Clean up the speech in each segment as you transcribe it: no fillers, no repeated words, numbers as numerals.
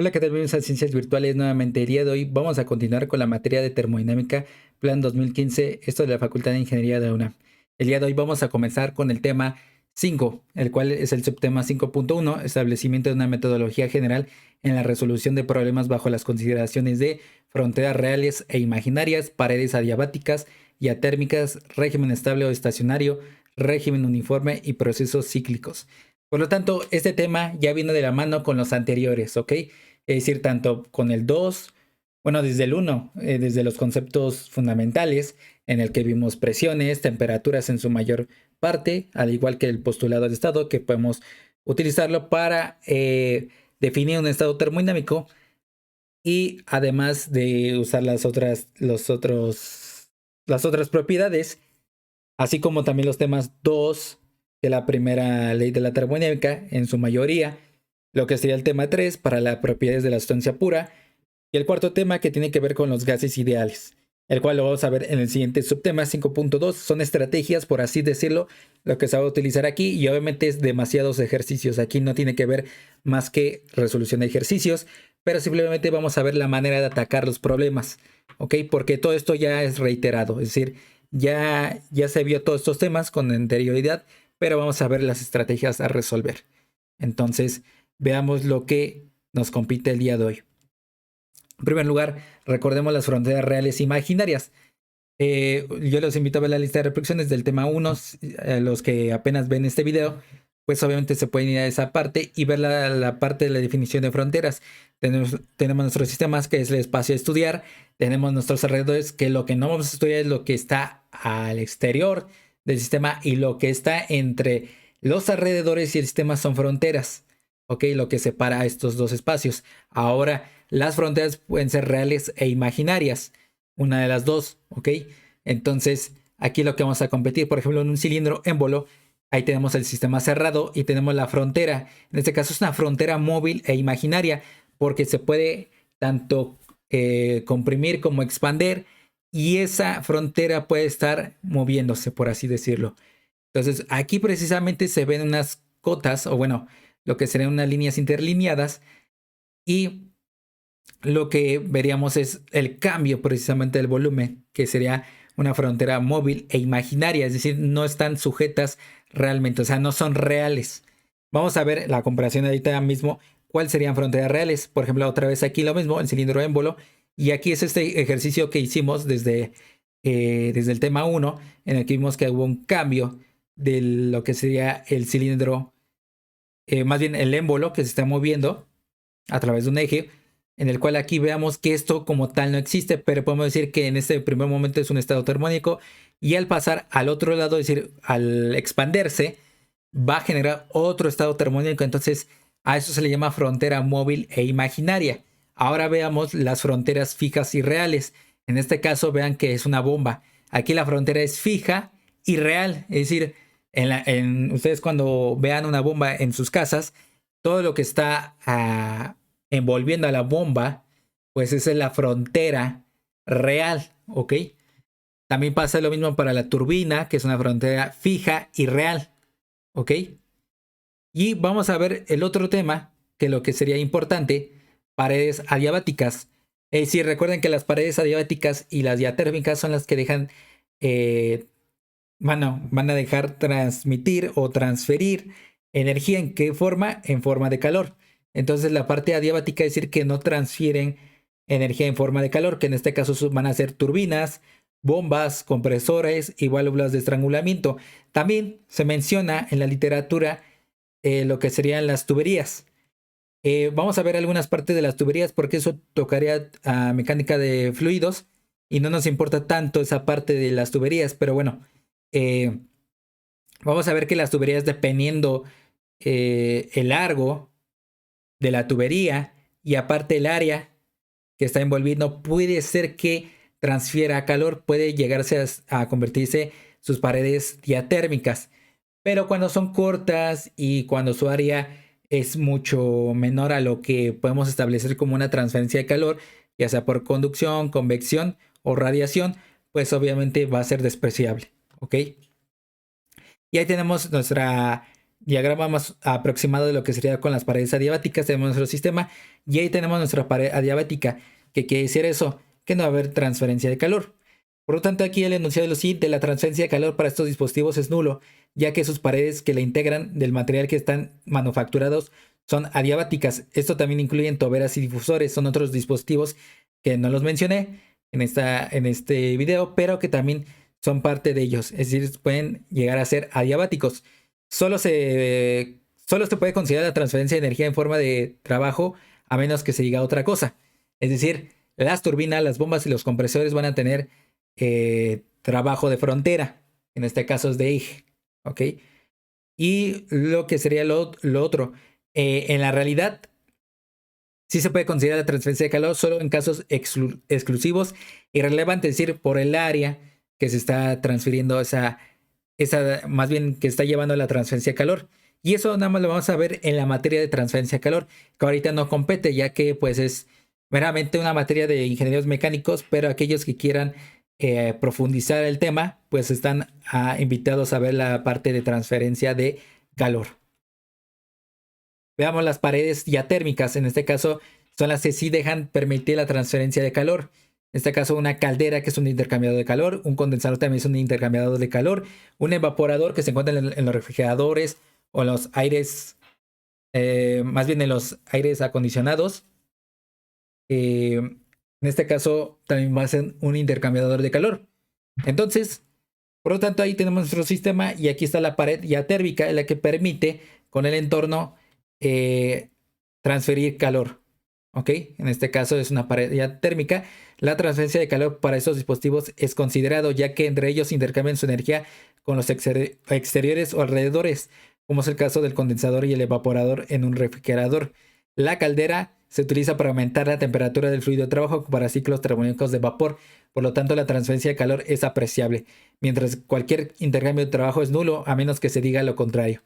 Hola, ¿qué tal? Bienvenidos a Ciencias Virtuales. Nuevamente, el día de hoy vamos a continuar con la materia de termodinámica, Plan 2015, esto de la Facultad de Ingeniería de la UNAM. El día de hoy vamos a comenzar con el tema 5, el cual es el subtema 5.1, establecimiento de una metodología general en la resolución de problemas bajo las consideraciones de fronteras reales e imaginarias, paredes adiabáticas y atérmicas, régimen estable o estacionario, régimen uniforme y procesos cíclicos. Por lo tanto, este tema ya viene de la mano con los anteriores, ¿ok? Es decir, tanto con el 2, bueno, desde el 1, desde los conceptos fundamentales, en el que vimos presiones, temperaturas en su mayor parte, al igual que el postulado de estado, que podemos utilizarlo para definir un estado termodinámico y además de usar las otras propiedades, así como también los temas 2 de la primera ley de la termodinámica en su mayoría, lo que sería el tema 3 para las propiedades de la sustancia pura, y el cuarto tema que tiene que ver con los gases ideales, el cual lo vamos a ver en el siguiente subtema 5.2. Son estrategias, por así decirlo, lo que se va a utilizar aquí, y obviamente es demasiados ejercicios. Aquí no tiene que ver más que resolución de ejercicios, pero simplemente vamos a ver la manera de atacar los problemas, ¿ok? Porque todo esto ya es reiterado, es decir, ya se vio todos estos temas con anterioridad, pero vamos a ver las estrategias a resolver. Entonces, veamos lo que nos compite el día de hoy. En primer lugar, recordemos las fronteras reales e imaginarias. Yo los invito a ver la lista de reproducciones del tema 1. Los que apenas ven este video, pues obviamente se pueden ir a esa parte y ver la parte de la definición de fronteras. Tenemos nuestros sistemas, que es el espacio a estudiar. Tenemos nuestros alrededores, que lo que no vamos a estudiar es lo que está al exterior del sistema, y lo que está entre los alrededores y el sistema son fronteras. Ok, lo que separa estos dos espacios. Ahora, las fronteras pueden ser reales e imaginarias. Una de las dos, ok. Entonces, aquí lo que vamos a competir, por ejemplo, en un cilindro émbolo, ahí tenemos el sistema cerrado y tenemos la frontera. En este caso es una frontera móvil e imaginaria, porque se puede tanto comprimir como expander, y esa frontera puede estar moviéndose, por así decirlo. Entonces, aquí precisamente se ven unas cotas, o bueno, lo que serían unas líneas interlineadas, y lo que veríamos es el cambio precisamente del volumen, que sería una frontera móvil e imaginaria, es decir, no están sujetas realmente, o sea, no son reales. Vamos a ver la comparación ahorita mismo, cuáles serían fronteras reales. Por ejemplo, otra vez aquí lo mismo, el cilindro émbolo, y aquí es este ejercicio que hicimos desde el tema 1, en el que vimos que hubo un cambio de lo que sería el cilindro, más bien el émbolo, que se está moviendo a través de un eje, en el cual aquí veamos que esto como tal no existe, pero podemos decir que en este primer momento es un estado termónico, y al pasar al otro lado, es decir, al expanderse, va a generar otro estado termónico. Entonces a eso se le llama frontera móvil e imaginaria. Ahora veamos las fronteras fijas y reales. En este caso vean que es una bomba. Aquí la frontera es fija y real, es decir, ustedes cuando vean una bomba en sus casas, todo lo que está envolviendo a la bomba, pues esa es la frontera real, ¿ok? También pasa lo mismo para la turbina, que es una frontera fija y real, ¿ok? Y vamos a ver el otro tema, que lo que sería importante, paredes adiabáticas. Es decir, recuerden que las paredes adiabáticas y las diatérmicas son las que dejan, van a dejar transmitir o transferir energía. ¿En qué forma? En forma de calor. Entonces la parte adiabática es decir que no transfieren energía en forma de calor, que en este caso van a ser turbinas, bombas, compresores y válvulas de estrangulamiento. También se menciona en la literatura lo que serían las tuberías. Vamos a ver algunas partes de las tuberías, porque eso tocaría a mecánica de fluidos y no nos importa tanto esa parte de las tuberías, pero bueno, eh, vamos a ver que las tuberías, dependiendo el largo de la tubería y aparte el área que está envolviendo, puede ser que transfiera calor, puede llegarse a convertirse sus paredes diatérmicas. Pero cuando son cortas y cuando su área es mucho menor a lo que podemos establecer como una transferencia de calor, ya sea por conducción, convección o radiación, pues obviamente va a ser despreciable, ¿ok? Y ahí tenemos diagrama más aproximado de lo que sería con las paredes adiabáticas. Tenemos nuestro sistema y ahí tenemos nuestra pared adiabática. ¿Qué quiere decir eso? Que no va a haber transferencia de calor. Por lo tanto, aquí el enunciado de la transferencia de calor para estos dispositivos es nulo, ya que sus paredes que la integran del material que están manufacturados son adiabáticas. Esto también incluye toberas y difusores. Son otros dispositivos que no los mencioné en este video, pero que también son parte de ellos. Es decir, pueden llegar a ser adiabáticos. Solo se puede considerar la transferencia de energía en forma de trabajo a menos que se diga otra cosa. Es decir, las turbinas, las bombas y los compresores van a tener trabajo de frontera. En este caso es de eje. ¿Ok? Y lo que sería lo otro. En la realidad, sí se puede considerar la transferencia de calor solo en casos exclusivos y relevantes, es decir, por el área que se está transfiriendo más bien que está llevando la transferencia de calor. Y eso nada más lo vamos a ver en la materia de transferencia de calor, que ahorita no compete, ya que pues es meramente una materia de ingenieros mecánicos, pero aquellos que quieran profundizar el tema, pues están invitados a ver la parte de transferencia de calor. Veamos las paredes diatérmicas. En este caso son las que sí dejan permitir la transferencia de calor. En este caso una caldera, que es un intercambiador de calor, un condensador también es un intercambiador de calor, un evaporador que se encuentra en los refrigeradores o en los aires, más bien en los aires acondicionados. En este caso también va a ser un intercambiador de calor. Entonces, por lo tanto, ahí tenemos nuestro sistema y aquí está la pared diatérmica, la que permite con el entorno transferir calor. ¿Ok? En este caso es una pared diatérmica. La transferencia de calor para estos dispositivos es considerado, ya que entre ellos intercambian su energía con los exteriores o alrededores, como es el caso del condensador y el evaporador en un refrigerador. La caldera se utiliza para aumentar la temperatura del fluido de trabajo para ciclos termodinámicos de vapor. Por lo tanto, la transferencia de calor es apreciable, mientras cualquier intercambio de trabajo es nulo, a menos que se diga lo contrario.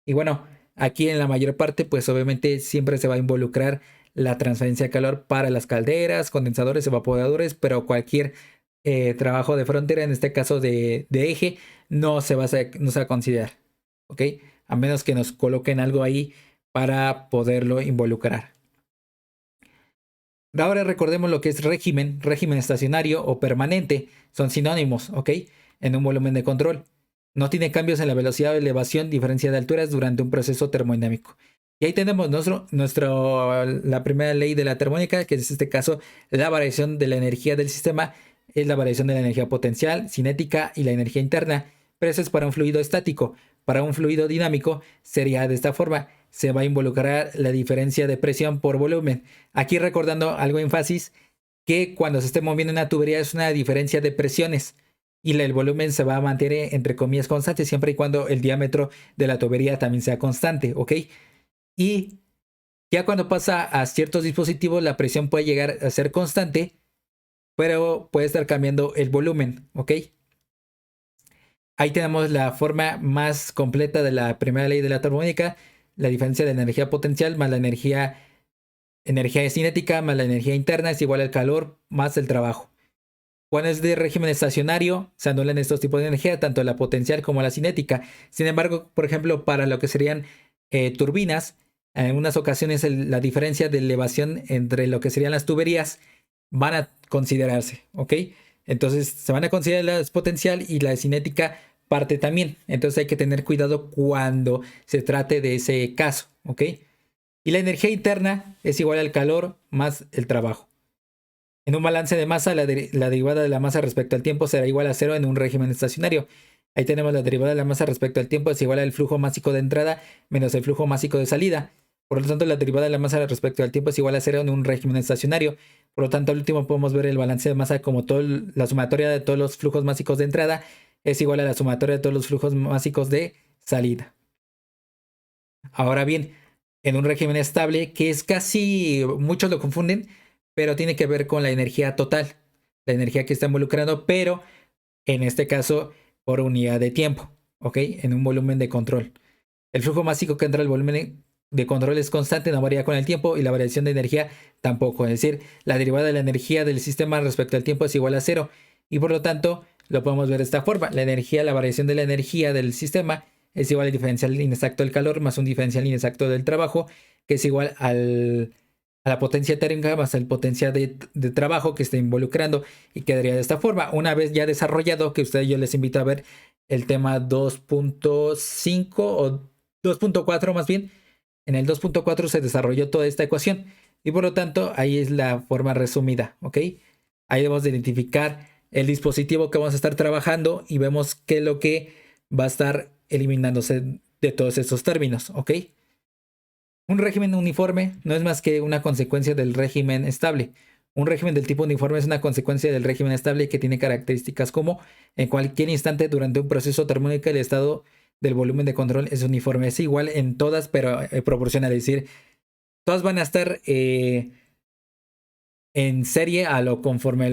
Y bueno, aquí en la mayor parte, pues obviamente siempre se va a involucrar la transferencia de calor para las calderas, condensadores, evaporadores, pero cualquier trabajo de frontera, en este caso de eje, no se va a considerar. ¿Ok? A menos que nos coloquen algo ahí para poderlo involucrar. Ahora recordemos lo que es régimen estacionario o permanente. Son sinónimos, ¿ok? En un volumen de control. No tiene cambios en la velocidad de elevación, diferencia de alturas durante un proceso termodinámico. Y ahí tenemos la primera ley de la termodinámica, que es en este caso la variación de la energía del sistema, es la variación de la energía potencial, cinética y la energía interna. Pero eso es para un fluido estático. Para un fluido dinámico sería de esta forma. Se va a involucrar la diferencia de presión por volumen. Aquí recordando algo énfasis, que cuando se esté moviendo una tubería es una diferencia de presiones y el volumen se va a mantener entre comillas constante siempre y cuando el diámetro de la tubería también sea constante, ¿ok? Y ya cuando pasa a ciertos dispositivos la presión puede llegar a ser constante, pero puede estar cambiando el volumen, ¿ok? Ahí tenemos la forma más completa de la primera ley de la termodinámica, la diferencia de la energía potencial más la energía cinética más la energía interna es igual al calor más el trabajo. Cuando es de régimen estacionario, se anulan estos tipos de energía, tanto la potencial como la cinética. Sin embargo, por ejemplo, para lo que serían turbinas, en algunas ocasiones la diferencia de elevación entre lo que serían las tuberías van a considerarse, ¿ok? Entonces se van a considerar la potencial y la cinética parte también. Entonces hay que tener cuidado cuando se trate de ese caso, ¿ok? Y la energía interna es igual al calor más el trabajo. En un balance de masa, la derivada de la masa respecto al tiempo será igual a 0 en un régimen estacionario. Ahí tenemos la derivada de la masa respecto al tiempo es igual al flujo másico de entrada menos el flujo másico de salida. Por lo tanto, la derivada de la masa respecto al tiempo es igual a 0 en un régimen estacionario. Por lo tanto, al último podemos ver el balance de masa como la sumatoria de todos los flujos másicos de entrada es igual a la sumatoria de todos los flujos másicos de salida. Ahora bien, en un régimen estable, que es casi, muchos lo confunden, pero tiene que ver con la energía total, la energía que está involucrando, pero en este caso por unidad de tiempo, ¿ok? En un volumen de control. El flujo másico que entra al volumen de control es constante, no varía con el tiempo y la variación de energía tampoco. Es decir, la derivada de la energía del sistema respecto al tiempo es igual a 0 y por lo tanto lo podemos ver de esta forma. La variación de la energía del sistema es igual al diferencial inexacto del calor más un diferencial inexacto del trabajo, que es igual a la potencia térmica más la potencia de trabajo que está involucrando, y quedaría de esta forma. Una vez ya desarrollado, que ustedes, yo les invito a ver el tema 2.5 o 2.4 más bien. En el 2.4 se desarrolló toda esta ecuación y por lo tanto ahí es la forma resumida, ¿ok? Ahí debemos de identificar el dispositivo que vamos a estar trabajando y vemos qué es lo que va a estar eliminándose de todos esos términos, ¿ok? Un régimen uniforme no es más que una consecuencia del régimen estable. Un régimen del tipo uniforme es una consecuencia del régimen estable que tiene características como en cualquier instante durante un proceso termodinámico el estado del volumen de control es uniforme. Es igual en todas, pero proporcional. Es decir, todas van a estar en serie a lo conforme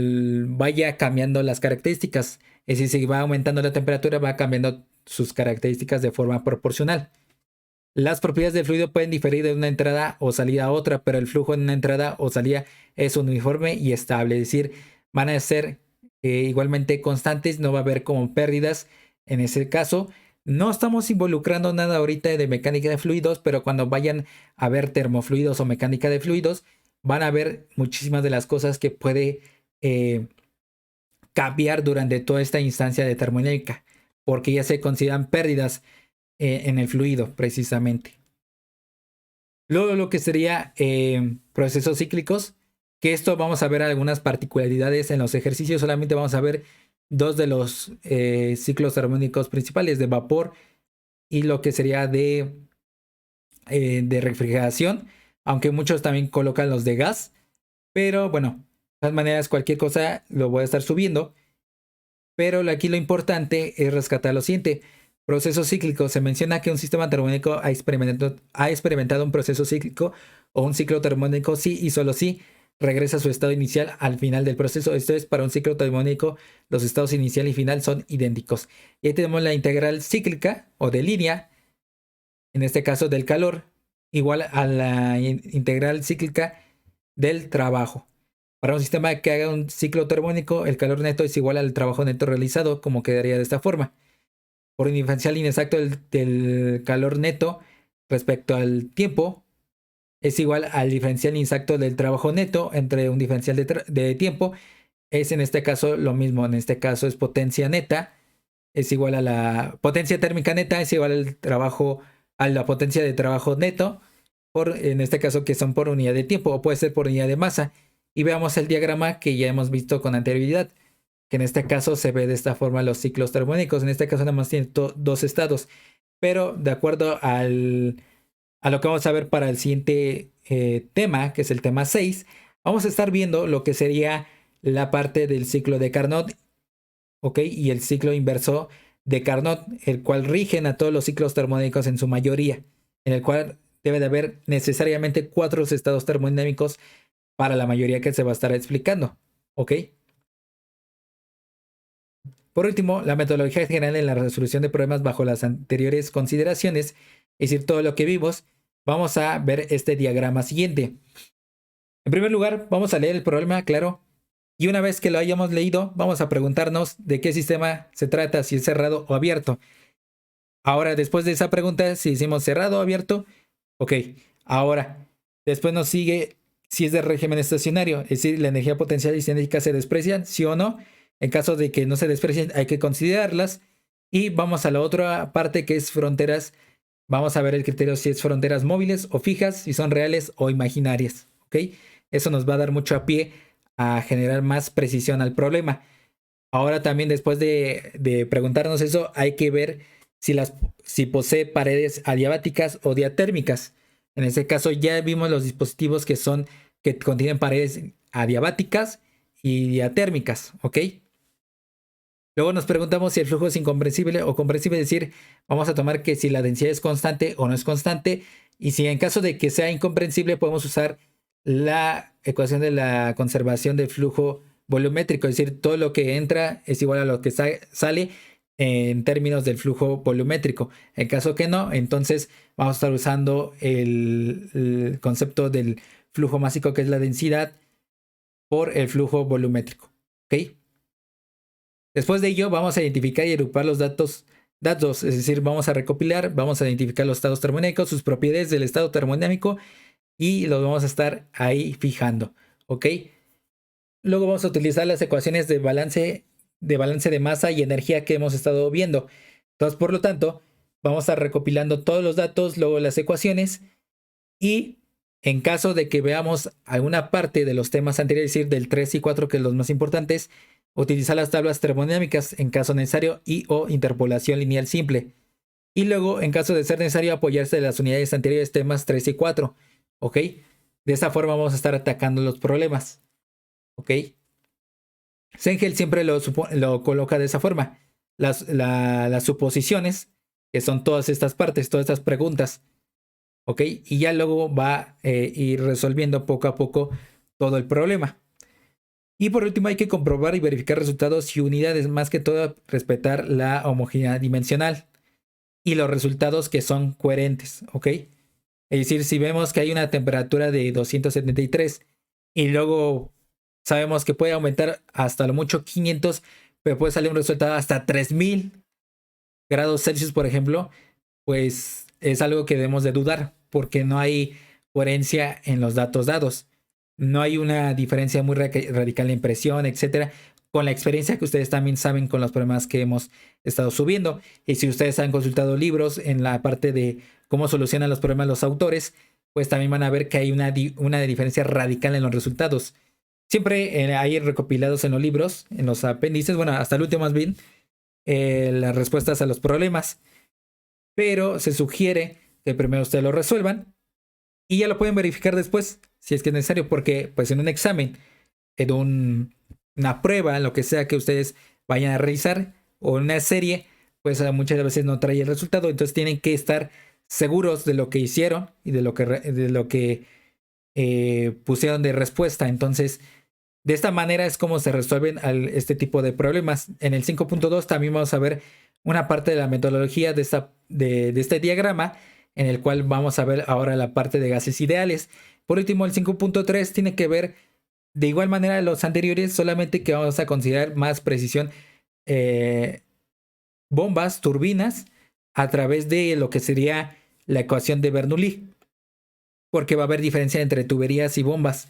vaya cambiando las características. Es decir, si va aumentando la temperatura, va cambiando sus características de forma proporcional. Las propiedades del fluido pueden diferir de una entrada o salida a otra, pero el flujo en una entrada o salida es uniforme y estable. Es decir, van a ser igualmente constantes, no va a haber como pérdidas en ese caso. No estamos involucrando nada ahorita de mecánica de fluidos, pero cuando vayan a ver termofluidos o mecánica de fluidos, van a ver muchísimas de las cosas que puede cambiar durante toda esta instancia de termodinámica, porque ya se consideran pérdidas en el fluido precisamente. Luego lo que sería procesos cíclicos, que esto vamos a ver algunas particularidades en los ejercicios. Solamente vamos a ver dos de los ciclos termodinámicos principales, de vapor y lo que sería de refrigeración, aunque muchos también colocan los de gas, pero bueno, de todas maneras cualquier cosa lo voy a estar subiendo. Pero aquí lo importante es rescatar lo siguiente. Procesos cíclicos. Se menciona que un sistema termodinámico ha experimentado un proceso cíclico o un ciclo termodinámico si y solo si regresa a su estado inicial al final del proceso. Esto es, para un ciclo termodinámico, los estados inicial y final son idénticos. Y ahí tenemos la integral cíclica o de línea, en este caso del calor, igual a la integral cíclica del trabajo. Para un sistema que haga un ciclo termodinámico, el calor neto es igual al trabajo neto realizado, como quedaría de esta forma. Por un diferencial inexacto del calor neto respecto al tiempo, es igual al diferencial inexacto del trabajo neto entre un diferencial de tiempo. Es en este caso lo mismo. En este caso es potencia neta, es igual a la potencia térmica neta, es igual al trabajo, a la potencia de trabajo neto, en este caso que son por unidad de tiempo, o puede ser por unidad de masa. Y veamos el diagrama que ya hemos visto con anterioridad, que en este caso se ve de esta forma los ciclos termodinámicos. En este caso nada más tiene dos estados, pero de acuerdo a lo que vamos a ver para el siguiente tema, que es el tema 6, vamos a estar viendo lo que sería la parte del ciclo de Carnot, ¿ok? Y el ciclo inverso de Carnot, el cual rigen a todos los ciclos termodinámicos en su mayoría, en el cual debe de haber necesariamente 4 estados termodinámicos para la mayoría que se va a estar explicando, ¿ok? Por último, la metodología general en la resolución de problemas bajo las anteriores consideraciones, es decir, todo lo que vimos. Vamos a ver este diagrama siguiente. En primer lugar, vamos a leer el problema, claro, y una vez que lo hayamos leído, vamos a preguntarnos de qué sistema se trata, si es cerrado o abierto. Ahora, después de esa pregunta, si decimos cerrado o abierto, ok. Ahora, después nos sigue si es de régimen estacionario, es decir, la energía potencial y cinética se desprecian, sí o no. En caso de que no se desprecien, hay que considerarlas. Y vamos a la otra parte, que es fronteras. Vamos a ver el criterio si es fronteras móviles o fijas, si son reales o imaginarias, ¿ok? Eso nos va a dar mucho a pie a generar más precisión al problema. Ahora también, después de preguntarnos eso, hay que ver si posee paredes adiabáticas o diatérmicas. En este caso ya vimos los dispositivos que contienen paredes adiabáticas y diatérmicas, ¿ok? Luego nos preguntamos si el flujo es incomprensible o comprensible, es decir, vamos a tomar que si la densidad es constante o no es constante, y si en caso de que sea incomprensible podemos usar la ecuación de la conservación del flujo volumétrico, es decir, todo lo que entra es igual a lo que sale en términos del flujo volumétrico. En caso que no, entonces vamos a estar usando el concepto del flujo másico, que es la densidad, por el flujo volumétrico, ¿ok? Después de ello, vamos a identificar y agrupar los datos datos, es decir, vamos a recopilar, vamos a identificar los estados termodinámicos, sus propiedades del estado termodinámico y los vamos a estar ahí fijando, ¿ok? Luego vamos a utilizar las ecuaciones de balance de masa y energía que hemos estado viendo. Entonces, por lo tanto, vamos a estar recopilando todos los datos, luego las ecuaciones y en caso de que veamos alguna parte de los temas anteriores, es decir, del 3 y 4, que son los más importantes, utilizar las tablas termodinámicas en caso necesario y o interpolación lineal simple. Y luego, en caso de ser necesario, apoyarse de las unidades anteriores, temas 3 y 4. ¿Ok? De esa forma vamos a estar atacando los problemas. ¿Ok? Sengel siempre lo coloca de esa forma. Las suposiciones, que son todas estas partes, todas estas preguntas. ¿Ok? Y ya luego va a ir resolviendo poco a poco todo el problema. Y por último hay que comprobar y verificar resultados y unidades, más que todo respetar la homogeneidad dimensional y los resultados que son coherentes, ¿ok? Es decir, si vemos que hay una temperatura de 273 y luego sabemos que puede aumentar hasta lo mucho 500, pero puede salir un resultado hasta 3000 grados Celsius, por ejemplo, pues es algo que debemos de dudar porque no hay coherencia en los datos dados. No hay una diferencia muy radical en presión, etcétera, con la experiencia que ustedes también saben con los problemas que hemos estado subiendo. Y si ustedes han consultado libros en la parte de cómo solucionan los problemas los autores, pues también van a ver que hay una diferencia radical en los resultados. Siempre hay recopilados en los libros, en los apéndices, bueno, hasta el último más bien, las respuestas a los problemas. Pero se sugiere que primero ustedes lo resuelvan y ya lo pueden verificar después, si es que es necesario, porque pues en un examen, en una prueba, lo que sea que ustedes vayan a realizar, o en una serie, pues muchas veces no trae el resultado, entonces tienen que estar seguros de lo que hicieron y de lo que pusieron de respuesta. Entonces, de esta manera es como se resuelven este tipo de problemas. En el 5.2 también vamos a ver una parte de la metodología de este diagrama, en el cual vamos a ver ahora la parte de gases ideales. Por último, el 5.3 tiene que ver de igual manera de los anteriores, solamente que vamos a considerar más precisión bombas, turbinas, a través de lo que sería la ecuación de Bernoulli, porque va a haber diferencia entre tuberías y bombas.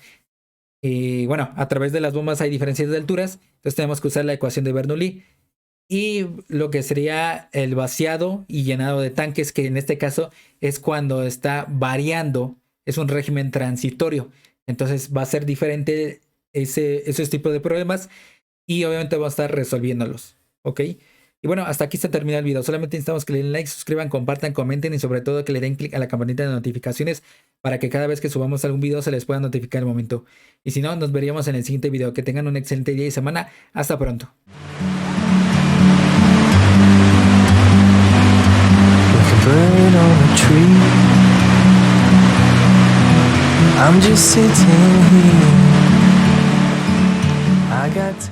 Y bueno, a través de las bombas hay diferencias de alturas, entonces tenemos que usar la ecuación de Bernoulli. Y lo que sería el vaciado y llenado de tanques, que en este caso es cuando está variando, es un régimen transitorio. Entonces va a ser diferente esos tipos de problemas y obviamente vamos a estar resolviéndolos. ¿Ok? Y bueno, hasta aquí se termina el video. Solamente necesitamos que le den like, suscriban, compartan, comenten y sobre todo que le den clic a la campanita de notificaciones para que cada vez que subamos algún video se les pueda notificar el momento. Y si no, nos veríamos en el siguiente video. Que tengan un excelente día y semana. Hasta pronto. Bird on a tree. I'm just sitting here. I got